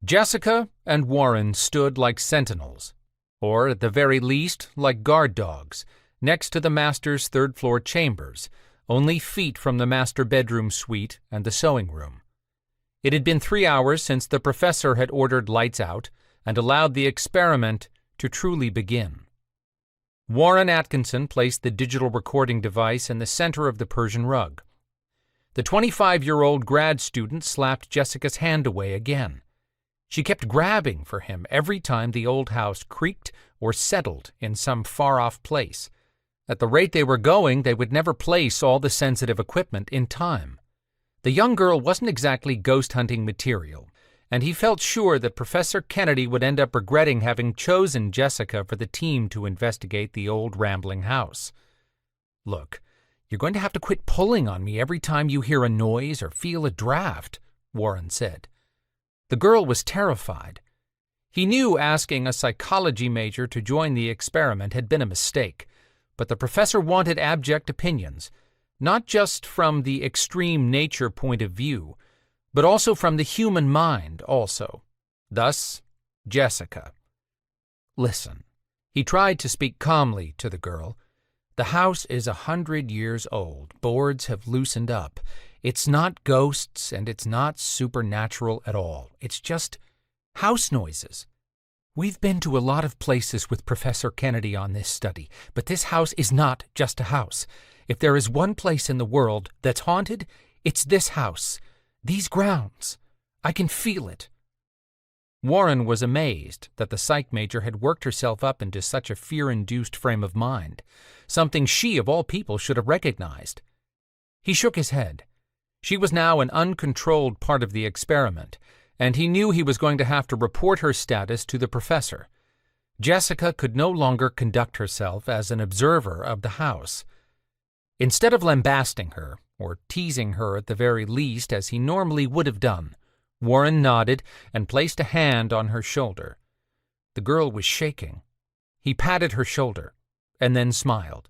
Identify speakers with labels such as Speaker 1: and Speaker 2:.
Speaker 1: Jessica and Warren stood like sentinels, or at the very least like guard dogs, next to the master's third-floor chambers, only feet from the master bedroom suite and the sewing room. It had been 3 hours since the professor had ordered lights out and allowed the experiment to truly begin. Warren Atkinson placed the digital recording device in the center of the Persian rug. The 25-year-old grad student slapped Jessica's hand away again. She kept grabbing for him every time the old house creaked or settled in some far-off place. At the rate they were going, they would never place all the sensitive equipment in time. The young girl wasn't exactly ghost-hunting material, and he felt sure that Professor Kennedy would end up regretting having chosen Jessica for the team to investigate the old rambling house. "Look, you're going to have to quit pulling on me every time you hear a noise or feel a draft," Warren said. The girl was terrified. He knew asking a psychology major to join the experiment had been a mistake, but the professor wanted abject opinions, not just from the extreme nature point of view, but also from the human mind also. Thus, Jessica. "Listen." He tried to speak calmly to the girl. "The house is 100 years old. Boards have loosened up. It's not ghosts, and it's not supernatural at all. It's just house noises. We've been to a lot of places with Professor Kennedy on this study, but this house is not just a house. If there is one place in the world that's haunted, it's this house, these grounds. I can feel it." Warren was amazed that the psych major had worked herself up into such a fear-induced frame of mind, something she, of all people, should have recognized. He shook his head. She was now an uncontrolled part of the experiment, and he knew he was going to have to report her status to the professor. Jessica could no longer conduct herself as an observer of the house. Instead of lambasting her, or teasing her at the very least as he normally would have done, Warren nodded and placed a hand on her shoulder. The girl was shaking. He patted her shoulder, and then smiled.